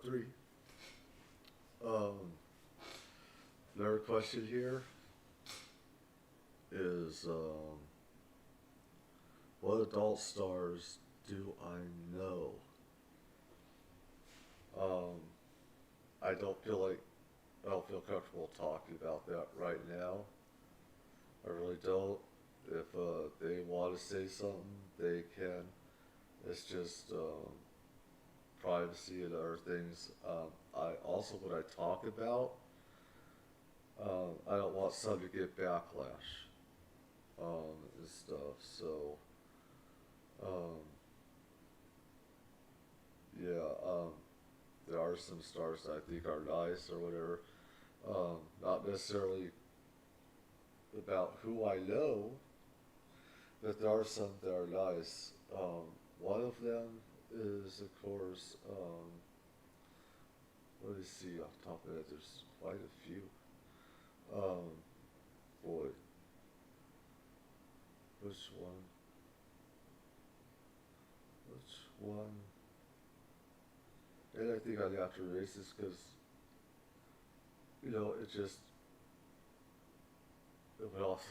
3. Um, Another question here is what adult stars do I know? Um, I don't feel comfortable talking about that right now. I really don't. If they want to say something, they can. It's just privacy and other things. I also, when I talk about, I don't want some to get backlash and stuff. So, um, yeah, there are some stars that I think are nice or whatever. Not necessarily about who I know, but there are some that are nice. One of them is, of course, let me see off the top of my head, there's quite a few. Um, Boy, which one? Which one? And I think I'd have to erase this because, it just, it went off.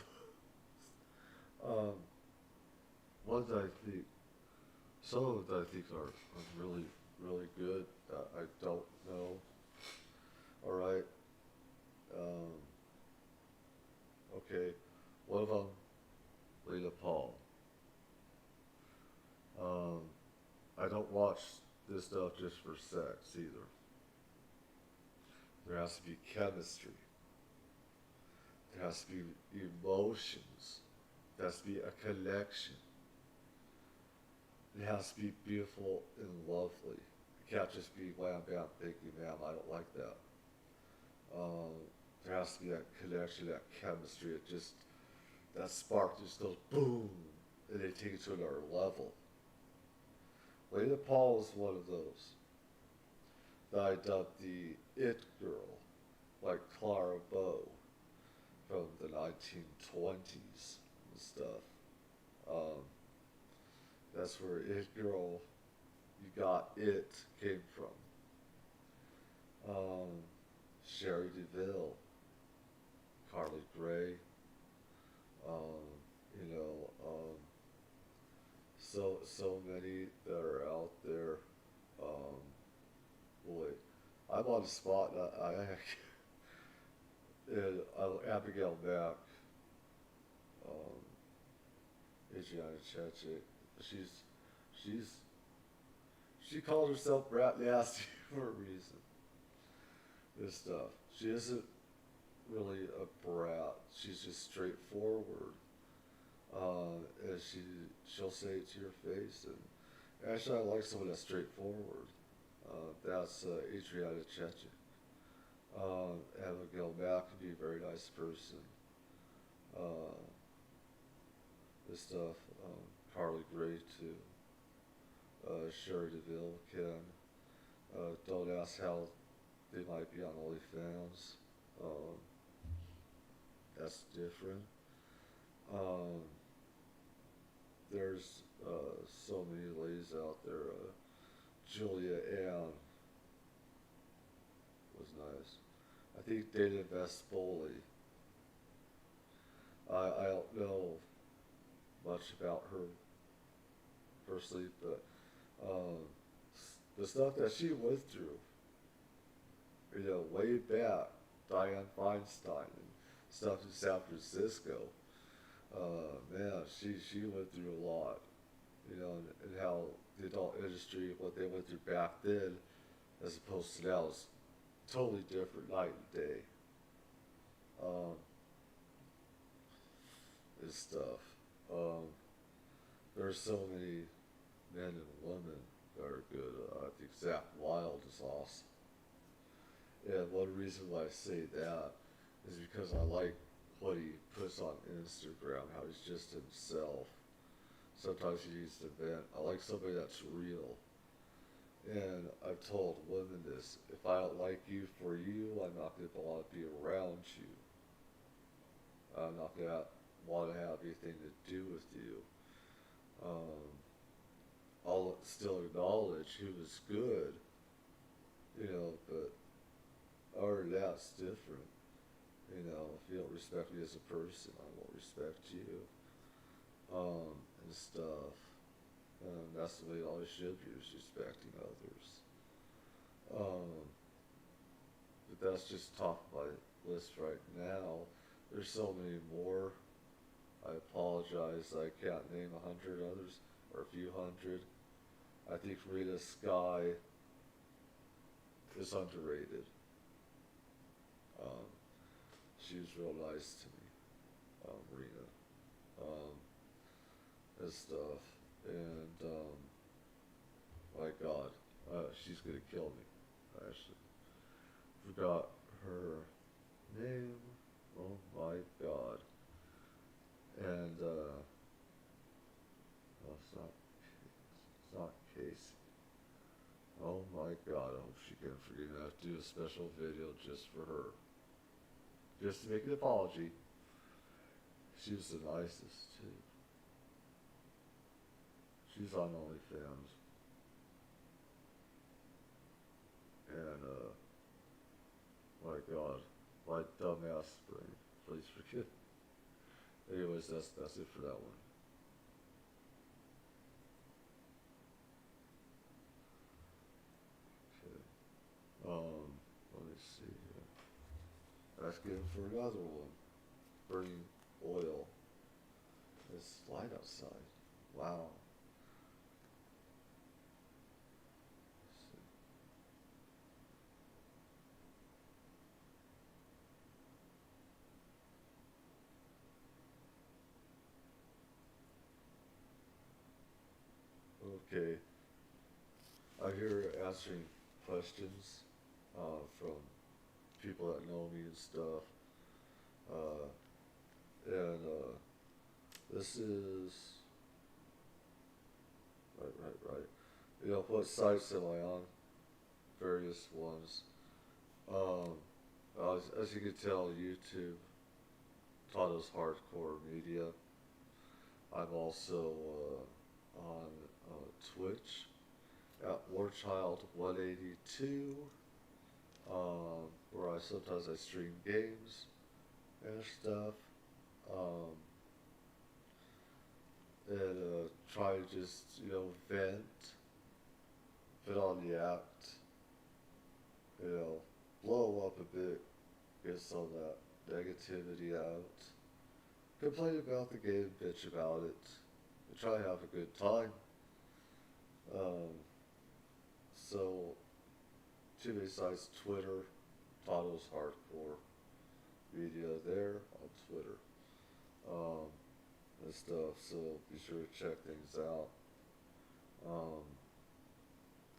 um, Ones I think, some of them I think are really, really good that I don't know. Alright. Um, okay. One of them, Lena Paul. Um, I don't watch this stuff just for sex either. There has to be chemistry. There has to be emotions. There has to be a connection. It has to be beautiful and lovely. It can't just be wham bam, thank you ma'am, I don't like that. Um, there has to be that connection, that chemistry. That spark just goes boom, and they take it to another level. Lena Paul is one of those that I dubbed the it girl, like Clara Bow from the 1920s and stuff. Um, that's where it girl, you got it, came from. Sherry DeVille, Carly Gray, um, you know, so many that are out there. Um, Boy, I'm on the spot. And Abigail Mack, um, Adriana Chechik, she's she's she calls herself Brat Nasty for a reason. This stuff. She isn't really a brat. She's just straightforward. And she'll say it to your face. And actually, I like someone that's straightforward. That's Adriana Chechik. Abigail Mack can be a very nice person. Uh, this stuff. Carly Gray too. Sherry DeVille can. Don't ask how they might be on OnlyFans. Um, that's different. Um, there's so many ladies out there. Julia Ann was nice. I think Dana Vespoli. I don't know much about her personally, but um, the stuff that she went through, way back, Diane Feinstein and stuff in San Francisco. Man, she went through a lot, and how the adult industry, what they went through back then, as opposed to now, is totally different, night and day. Um, this stuff. Um, there's so many men and women that are good. I think Zach Wild is awesome. And one reason why I say that is because I like what he puts on Instagram, how he's just himself. Sometimes he needs to vent. I like somebody that's real. And I've told women this, if I don't like you for you, I'm not going to want to be around you. I'm not going to want to have anything to do with you. I'll still acknowledge who is good, But other than that, it's different. If you don't respect me as a person, I won't respect you, and stuff. That's the way all you should be, is respecting others. Um, but that's just top of my list right now. There's so many more. I apologize, I can't name 100 others, or a few hundred. I think Rita Sky is underrated. Um, she was real nice to me, Rita, and stuff. And, my God, she's gonna kill me. I actually forgot her name. Oh my God. And, well, it's not Casey. Oh my God, I hope she can forgive me. I have to do a special video just for her. Just to make an apology. She was the nicest, too. She's on OnlyFans. And, my God, my dumbass brain. Please forgive me. Anyways, that's it for that one. Okay. Let me see here. Asking for another one. Burning oil. It's light outside. Wow. Let's see. Okay. I'm here answering questions from people that know me and stuff. Uh, and this is right. What sites am I on? Various ones. Um, as you can tell, YouTube taught us hardcore media. I'm also on Twitch at Warchild182, where I sometimes I stream games and stuff, and try to just vent on the act, blow up a bit, get some of that negativity out, complain about the game, bitch about it, and try to have a good time. So, two besides Twitter, Tato's Hardcore Media there on Twitter, and stuff. So be sure to check things out,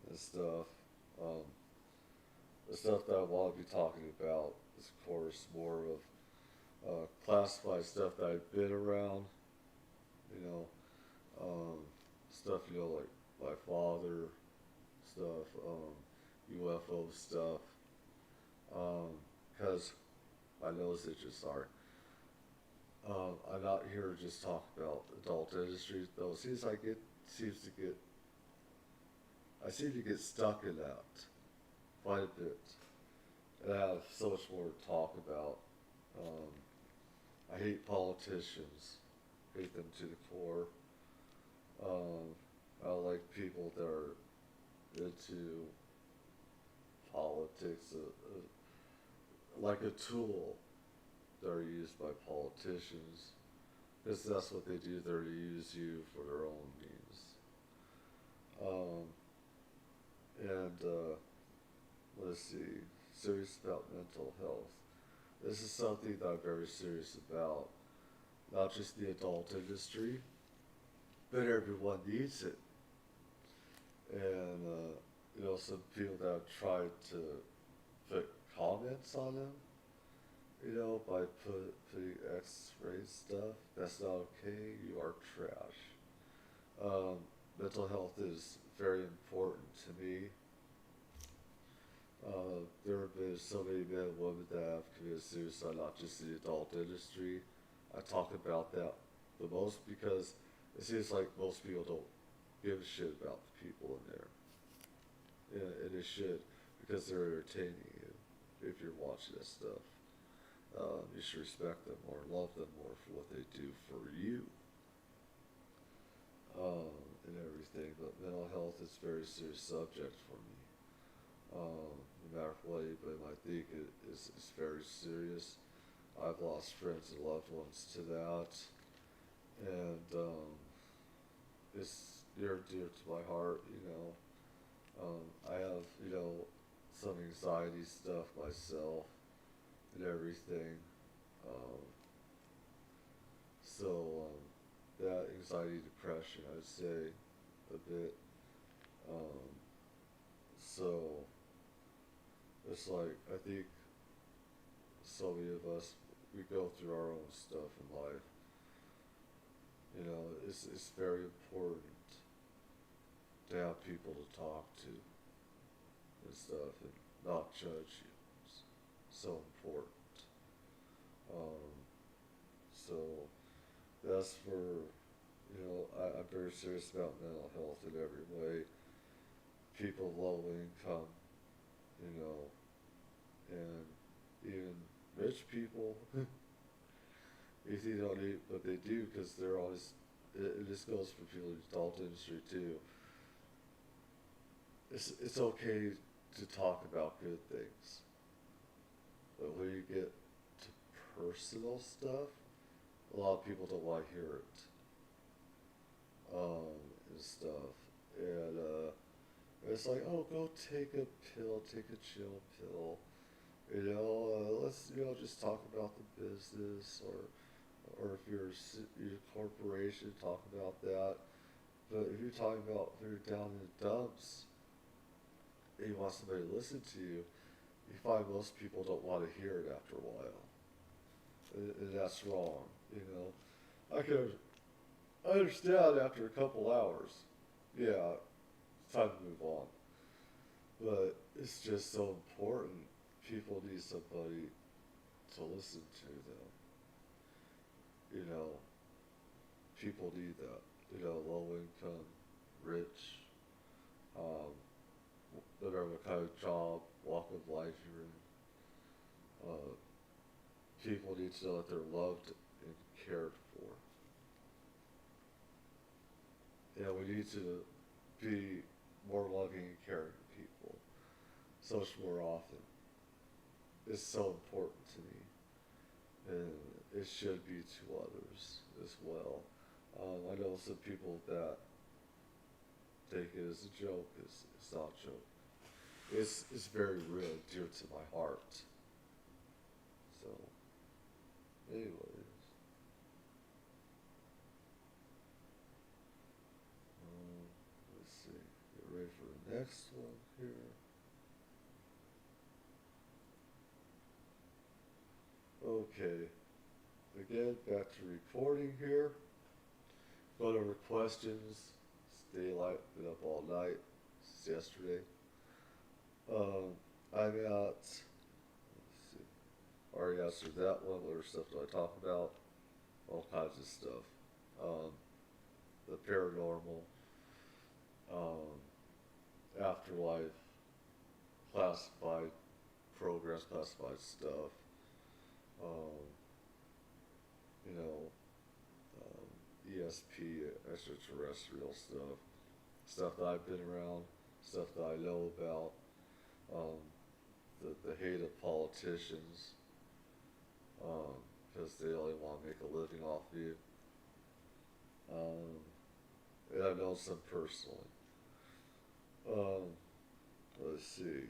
and stuff. Um, the stuff that I want to be talking about is, of course, more of classified stuff that I've been around. You know, stuff like my father stuff, UFO stuff, because my nose itches. Sorry. I'm not here to just talk about adult industry though. I seem to get stuck in that quite a bit, and I have so much more to talk about. I hate politicians, hate them to the core. I don't like people that are into politics, like a tool that are used by politicians, because that's what they do. They use you for their own means. And let's see, serious about mental health. This is something that I'm very serious about. Not just the adult industry, but everyone needs it. And some people that have tried to put comments on them, by putting X-ray stuff. That's not okay. You are trash. Mental health is very important to me. There have been so many men and women that have committed suicide, not just in the adult industry. I talk about that the most because it seems like most people don't give a shit about the people in there. Yeah, and it should. because they're entertaining you. If you're watching that stuff, you should respect them more, love them more for what they do for you, and everything. But mental health is a very serious subject for me. No matter what anybody might think, it's very serious. I've lost friends and loved ones to that, and it's near and dear to my heart. I have some anxiety stuff myself and everything. Um, that anxiety, depression, I'd say a bit. Um, so it's like I think so many of us, we go through our own stuff in life. It's very important to have people to talk to and stuff and not judge you. It's so important. Um, so that's I'm very serious about mental health in every way. People low income, you know, and even rich people, if you don't eat, but they do because they're always, this goes for people in the adult industry too. It's okay to talk about good things, but when you get to personal stuff, a lot of people don't want to hear it, and stuff. And it's like, oh, go take a pill, take a chill pill. Let's just talk about the business, or if you're a corporation, talk about that. But if you're talking about if you're down in the dumps and you want somebody to listen to you, you find most people don't want to hear it after a while, and that's wrong. I understand after a couple hours, yeah, it's time to move on. But it's just so important. People need somebody to listen to them. People need that. Low income, rich, um, no matter what kind of job, walk of life you're in. People need to know that they're loved and cared for. We need to be more loving and caring people so much more often. It's so important to me, and it should be to others as well. I know some people that take it as a joke. It's not a joke. It's very real, dear to my heart. So, anyways, let's see. Get ready for the next one here. Okay. Again, back to recording here. Go over questions. Stay light, been up all night since yesterday. I'm at, let's see, already answered that one. What other stuff do I talk about? All kinds of stuff. Um, the paranormal, afterlife, classified programs, classified stuff. Um, you know, ESP, extraterrestrial stuff that I've been around, stuff that I know about, the hate of politicians, because they only want to make a living off of you. And I've known some personally. Um, let's see.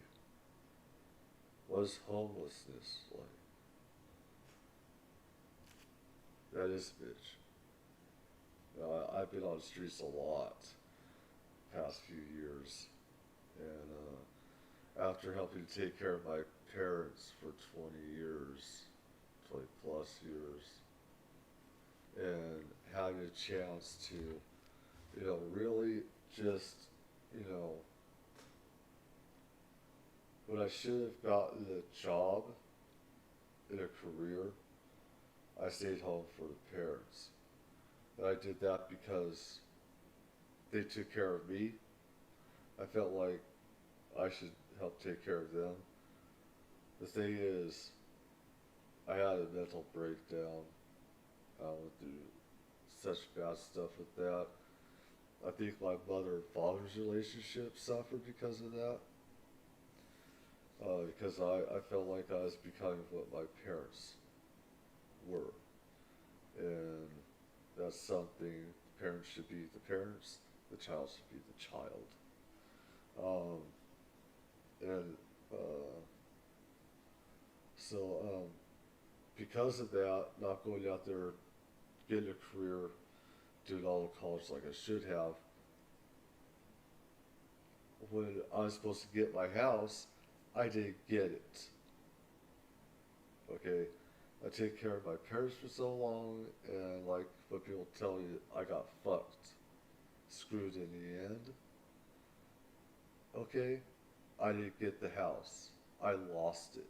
What is homelessness like? That is a bitch. I've been on the streets a lot past few years, and after helping to take care of my parents for 20 years, 20 plus years, and having a chance to, really just, when I should have gotten a job in a career, I stayed home for the parents. And I did that because they took care of me. I felt like I should help take care of them. The thing is, I had a mental breakdown. I went through such bad stuff with that. I think my mother and father's relationship suffered because of that. Because I felt like I was becoming what my parents were. And that's something, parents should be the parents, the child should be the child. Um, and uh, so, because of that, not going out there, getting a career, doing all the college like I should have, when I was supposed to get my house, I didn't get it. Okay? I take care of my parents for so long, and like what people tell you, I got fucked. Screwed in the end. Okay? I didn't get the house. I lost it.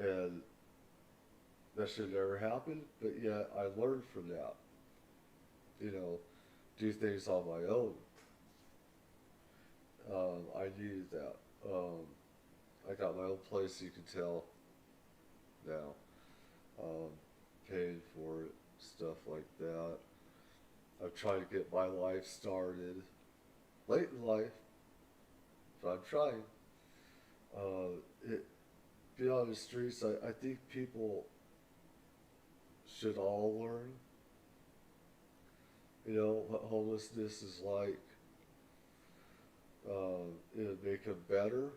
And that should never happen, but yet I learned from that. You know, do things on my own. I needed that. I got my own place, you can tell now. Um, Paying for it, stuff like that. I'm trying to get my life started late in life, but I'm trying. Be on the streets, I think people should all learn, you know, what homelessness is like. It'll make them better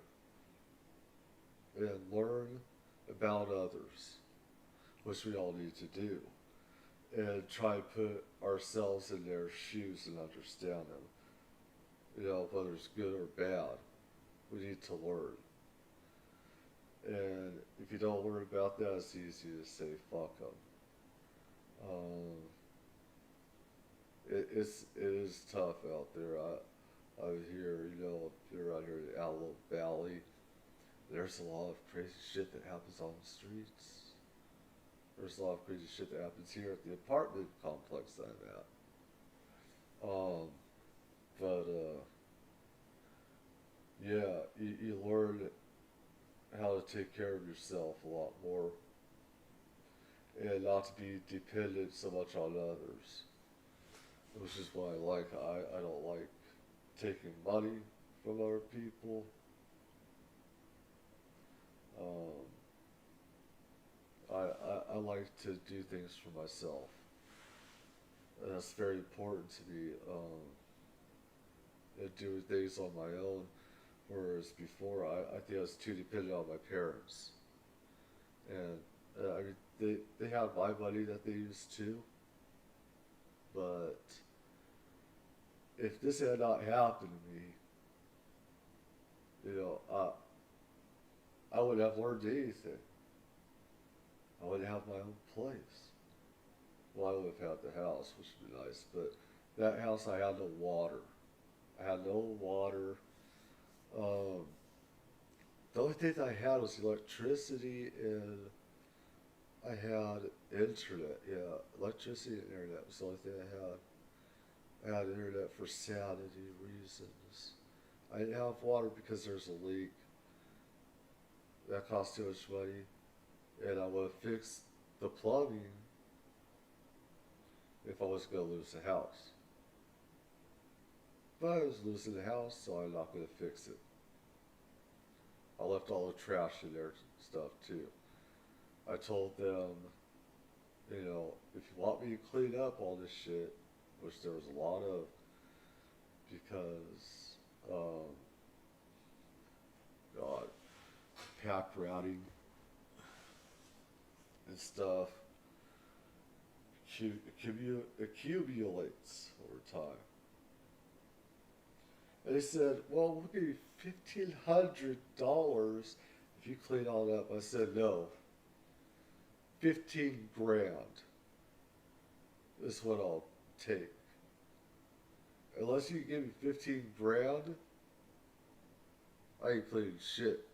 and learn about others, which we all need to do, and try to put ourselves in their shoes and understand them. You know, whether it's good or bad, we need to learn. And if you don't learn about that, it's easy to say fuck them. Um, it is tough out there. I was here, you know, up here around here in Antelope Valley. There's a lot of crazy shit that happens on the streets. There's a lot of crazy shit that happens here at the apartment complex that I'm at. But yeah, you learn how to take care of yourself a lot more, and not to be dependent so much on others, which is what I like. I don't like taking money from other people. Um, I like to do things for myself. And that's very important to me. And doing things on my own, whereas before I think I was too dependent on my parents. And I mean, they have my money that they use too. But if this had not happened to me, you know, I wouldn't have learned anything. I wouldn't have my own place. Well, I would have had the house, which would be nice, but that house I had no water. I had no water. Um, the only thing I had was electricity, and I had internet. Yeah, electricity and internet was the only thing I had. I had internet for sanity reasons. I didn't have water because there's a leak. That cost too much money. And I would have fixed the plumbing if I was going to lose the house. But I was losing the house, so I'm not going to fix it. I left all the trash in there and stuff too. I told them, you know, if you want me to clean up all this shit, which there was a lot of, because, God, pack routing and stuff accumulates over time. And they said, well, we'll give you $1,500 if you clean all that up. I said, no, 15 grand is what I'll take. Unless you give me 15 grand, I ain't cleaning shit.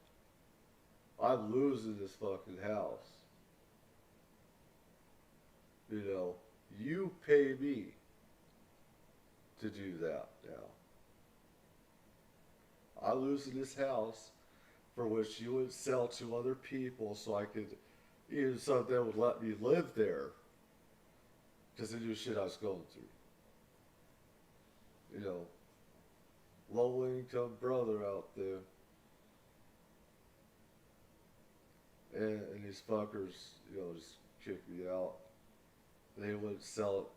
I'm losing this fucking house. You know, you pay me to do that now. I losing this house for which you would sell to other people so I could, even so they would let me live there because they knew shit I was going through. You know, low income brother out there. And these fuckers, just kicked me out. They wouldn't sell it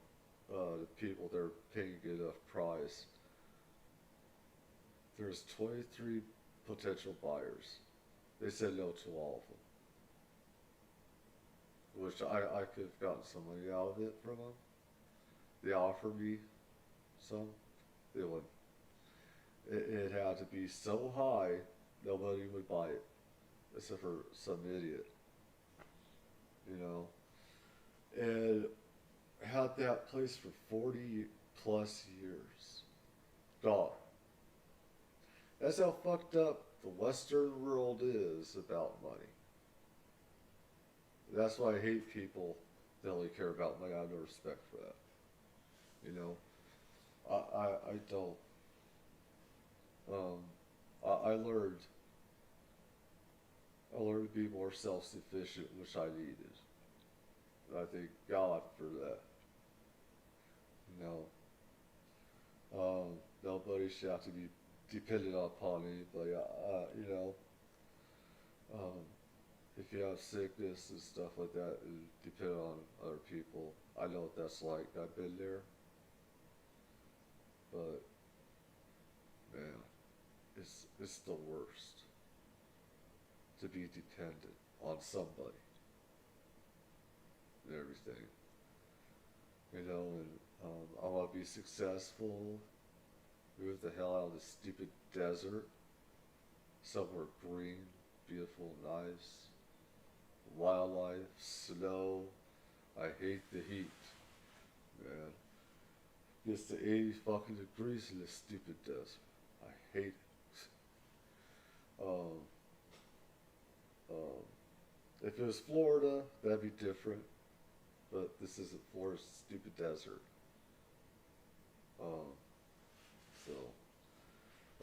to people they're paying a good enough price. There's 23 potential buyers. They said no to all of them, which I could have gotten some money out of it from them. They offered me some. They wouldn't. It had to be so high, nobody would buy it, except for some idiot, you know. And had that place for 40 plus years. Dog. That's how fucked up the Western world is about money. That's why I hate people that only care about money. I have no respect for that. You know, I don't. I learned to be more self-sufficient, which I needed. And I thank God for that. You know, nobody should have to be dependent upon anybody. If you have sickness and stuff like that, and depend on other people, I know what that's like. I've been there, but man, it's the worst to be dependent on somebody and everything. I want to be successful, move the hell out of this stupid desert, somewhere green, beautiful, nice, wildlife, snow. I hate the heat, man. It gets to 80 fucking degrees in this stupid desert. I hate it. Um, if it was Florida, that'd be different. But this isn't Florida, it's a stupid desert. So,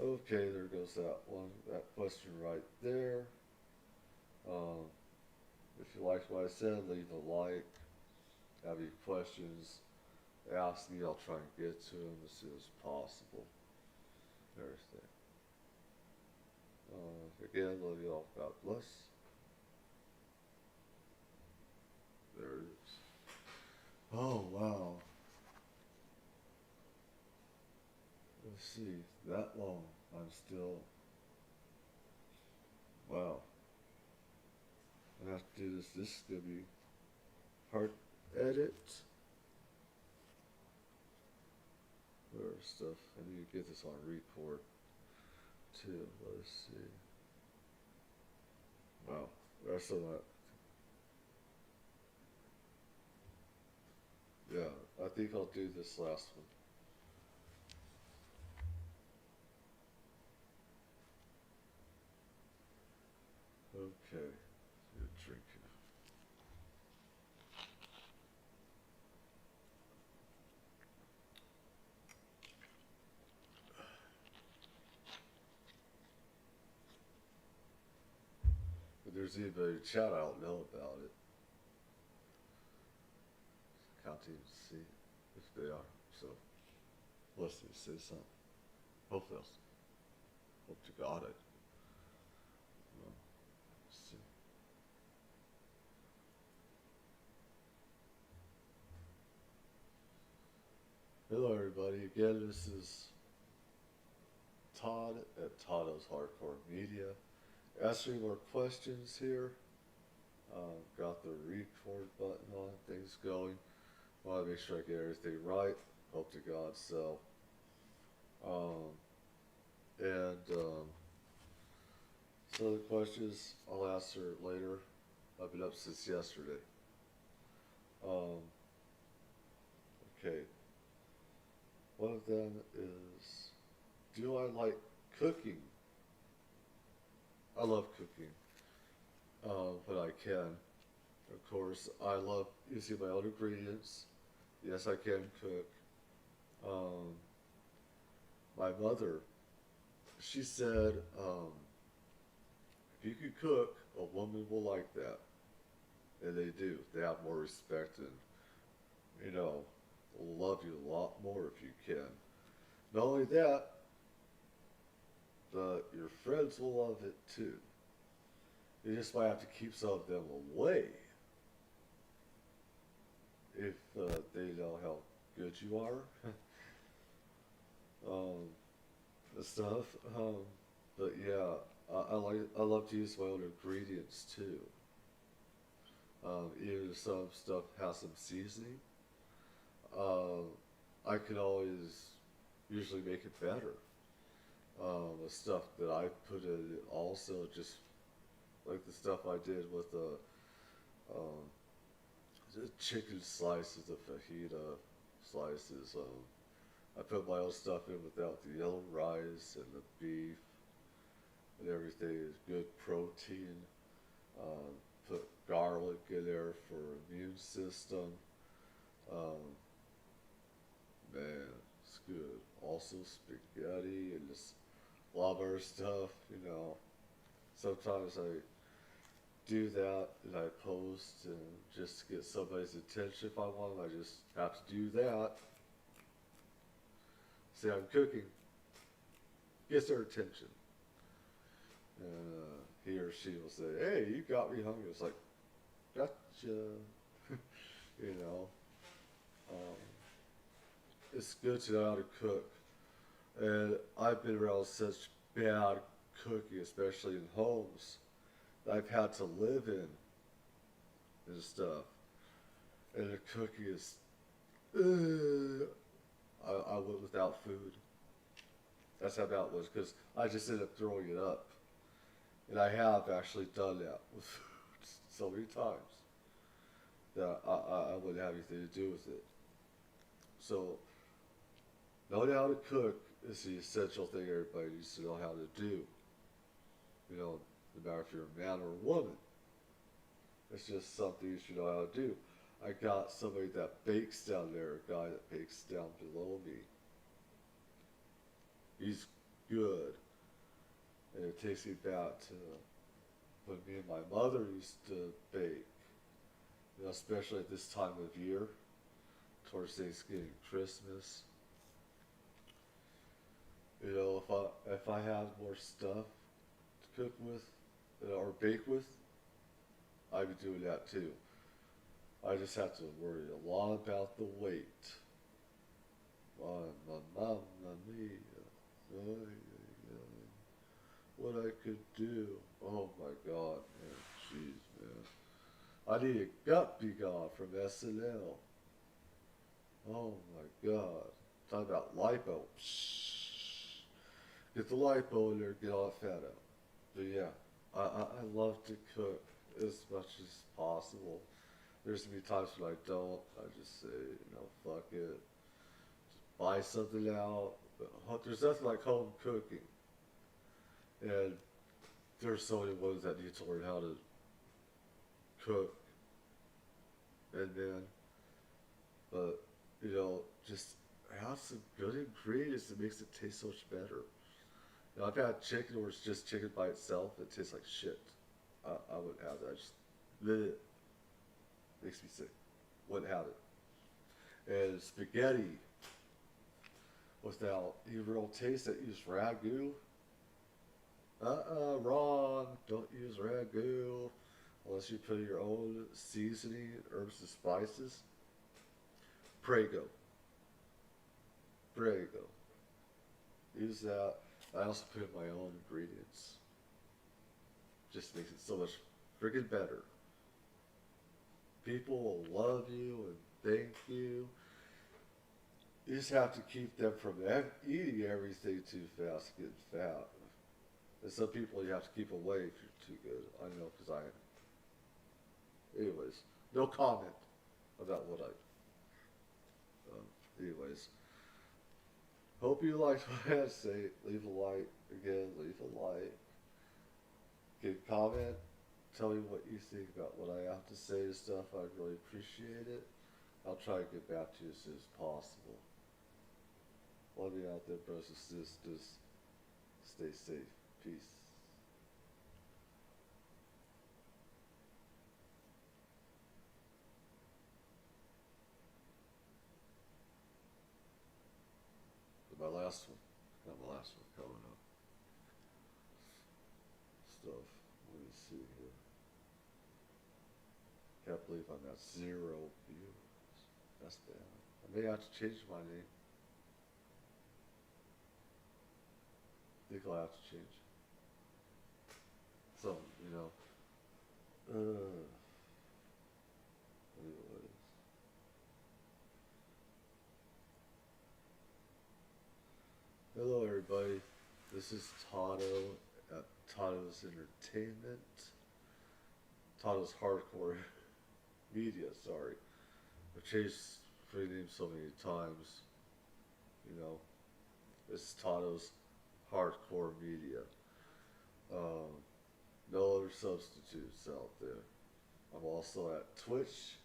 okay, there goes that question right there. If you liked what I said, leave a like. Have any questions, ask me. I'll try and get to them as soon as possible. Everything. Again, love you all. God bless. There it is. Oh, wow. Let's see. That long. I'm still. Wow. I have to do this. This is going to be hard edit. Or stuff. I need to get this on record too. Let's see. Wow. That's a lot. Yeah, I think I'll do this last one. Okay. Get a drink here. If there's anybody in chat, I don't know about it. Can't even see if they are. So, let's say something. Hopefully, hope to God it. See. Hello, everybody. Again, this is Todd at Todd's Hardcore Media. Answering more questions here. Got the record button on, things going. Want to make sure I get everything right. Hope to God so. Some of the questions I'll answer later. I've been up since yesterday. Okay. One of them is, do I like cooking? I love cooking when I can. Of course, I love using my own ingredients. Yes, I can cook. My mother she said, if you can cook, a woman will like that. And they do. They have more respect and, you know, will love you a lot more if you can. Not only that, but your friends will love it too. You just might have to keep some of them away if they know how good you are um, and stuff. But yeah, I love to use my own ingredients too. Even if some stuff has some seasoning, um, I can always usually make it better. The stuff that I put in it also, just like the stuff I did with um, the chicken slices, the fajita slices. I put my own stuff in without the yellow rice and the beef and everything is good protein. Um, put garlic in there for immune system. Um, man, it's good. Also spaghetti and just a lot of other stuff. You know, sometimes I do that and I post and just to get somebody's attention if I want. I just have to do that. Say I'm cooking, gets their attention. And he or she will say, "Hey, you got me hungry." It's like, gotcha. You know, um, it's good to know how to cook. And I've been around such bad cooking, especially in homes, that I've had to live in and stuff. And the cooking is, I went without food. That's how bad it was because I just ended up throwing it up. And I have actually done that with food so many times that I wouldn't have anything to do with it. So, knowing how to cook is the essential thing everybody needs to know how to do. You know, no matter if you're a man or a woman. It's just something you should know how to do. I got somebody that bakes down there, a guy that bakes down below me. He's good. And it takes me back to when me and my mother used to bake. You know, especially at this time of year, towards Thanksgiving, Christmas. You know, if I had more stuff to cook with or bake with, I'd be doing that too. I just have to worry a lot about the weight. Mamma mia. What I could do. Oh my god, man. Jeez, man. I need a gut be gone from SNL. Oh my god. Talk about lipo. Psh. Get the lipo in there, get all that fat out. But yeah, I love to cook as much as possible. There's gonna be times when I don't. I just say, you know, fuck it. Just buy something out. There's nothing like home cooking. And there's so many ones that need to learn how to cook. And then, but, you know, just have some good ingredients that makes it taste so much better. You know, I've had chicken where it's just chicken by itself. It tastes like shit. I wouldn't have that. I just, bleh, makes me sick. Wouldn't have it. And spaghetti without any real taste that use ragu. Wrong. Don't use ragu unless you put your own seasoning, herbs and spices. Prego. Prego. Use that. I also put in my own ingredients. Just makes it so much freaking better. People will love you and thank you. You just have to keep them from eating everything too fast, getting fat. And some people you have to keep away if you're too good. I know, because I am. Anyways, no comment about what anyways, hope you liked what I had to say. Leave a like. Again, leave a like. Give a comment. Tell me what you think about what I have to say and stuff. I'd really appreciate it. I'll try to get back to you as soon as possible. Love you out there, brothers and sisters. Stay safe. Peace. My last one. Not my last one. Coming up. Stuff. Let me see here. Can't believe I'm at 0 views. That's bad. I may have to change my name. I think I'll have to change. So, you know. Anyways. Hello, everybody. This is Tato at Tato's Entertainment. Tato's Hardcore Media, sorry. I've changed free name so many times. You know, it's Tato's Hardcore Media. No other substitutes out there. I'm also at Twitch,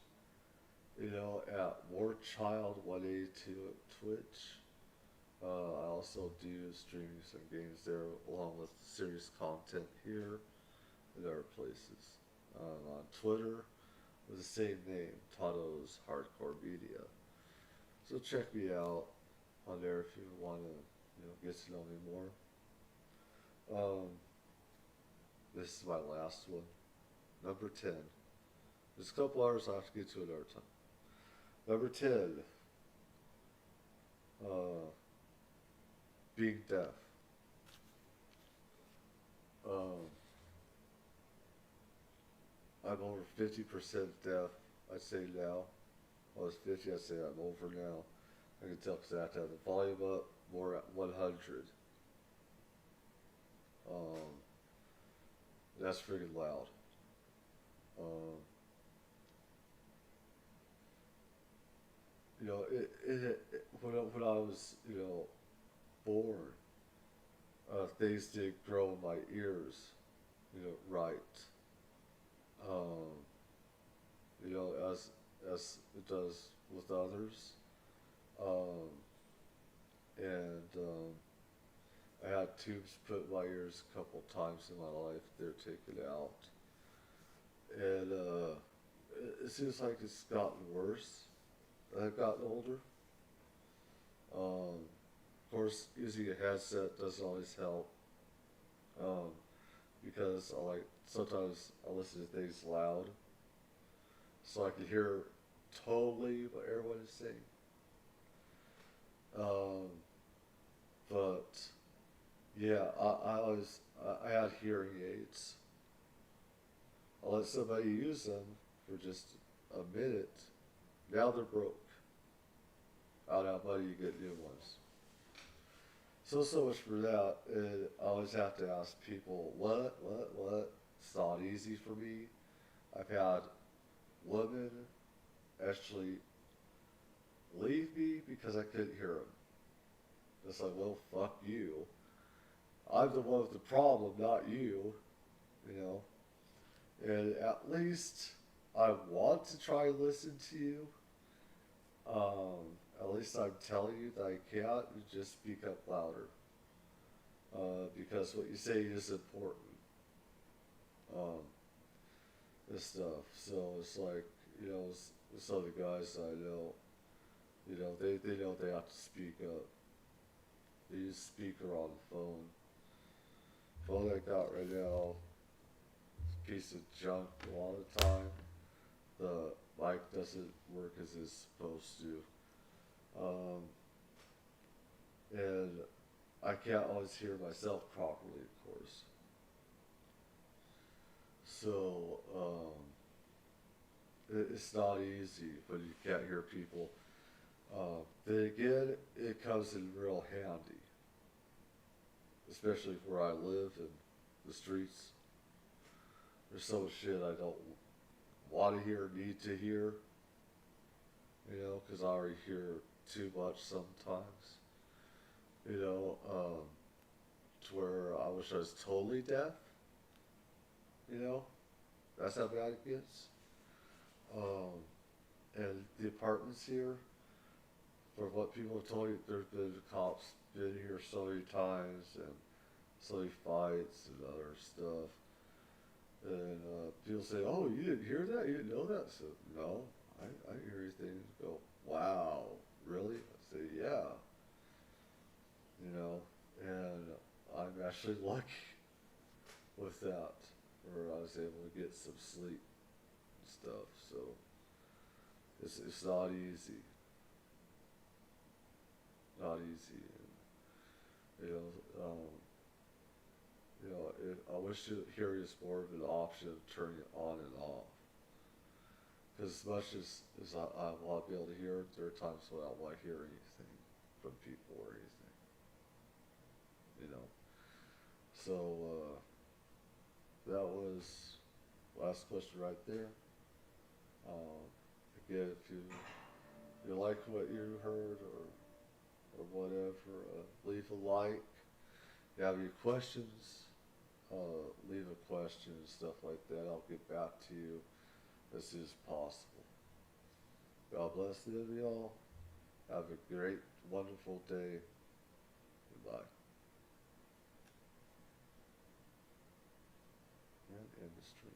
you know, at Warchild182 at Twitch. I also do streaming some games there along with serious content here and other places. On Twitter with the same name, Tato's Hardcore Media. So check me out on there if you want to, you know, get to know me more. This is my last one, number 10. There's a couple others I have to get to another time. Number 10, being deaf. I'm over 50% deaf, I'd say now. I was 50, I'd say I'm over now. I can tell because I have to have the volume up more at 100. That's freaking loud. You know, when I was, you know, born, things did grow in my ears, you know, right. Um, you know, as it does with others. Um, and I had tubes put in my ears a couple times in my life. They're taken out, and it seems like it's gotten worse as I've gotten older. Of course, using a headset doesn't always help, um, because sometimes I listen to things loud, so I can hear totally what everyone is saying. Um, but yeah, I had hearing aids. I let somebody use them for just a minute. Now they're broke. I don't have money to get new ones. So much for that. And I always have to ask people, what? It's not easy for me. I've had women actually leave me because I couldn't hear them. It's like, well, fuck you. I'm the one with the problem, not you. You know? And at least I want to try and listen to you. At least I'm telling you that I can't. You just speak up louder. Because what you say is important. This stuff. So it's like, you know, some of the guys I know, you know, they know they have to speak up. They use speaker on the phone. Phone I got right now, piece of junk a lot of the time. The mic doesn't work as it's supposed to. And I can't always hear myself properly, of course. So, it's not easy when you can't hear people. Then again, it comes in real handy, especially where I live in the streets. There's so much shit I don't want to hear, need to hear, you know, because I already hear too much sometimes, you know, to where I wish I was totally deaf, you know, that's how bad it gets. And the apartments here, for what people have told you, there's been cops been here so many times, and So he fights and other stuff. And people say, "Oh, you didn't hear that? You didn't know that?" So no, I hear these things. Go, wow, really? I say, yeah, you know, and I'm actually lucky with that, where I was able to get some sleep and stuff. So it's not easy, not easy. And, I wish to hear is more of an option of turning it on and off. Because as much as I want to be able to hear it, there are times when I don't want to hear anything from people or anything, you know. So that was last question right there. Again, if you like what you heard or whatever, leave a like. If you have any questions, leave a question and stuff like that. I'll get back to you as soon as possible. God bless you all. Have a great, wonderful day. Goodbye. And Inustry.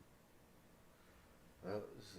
That was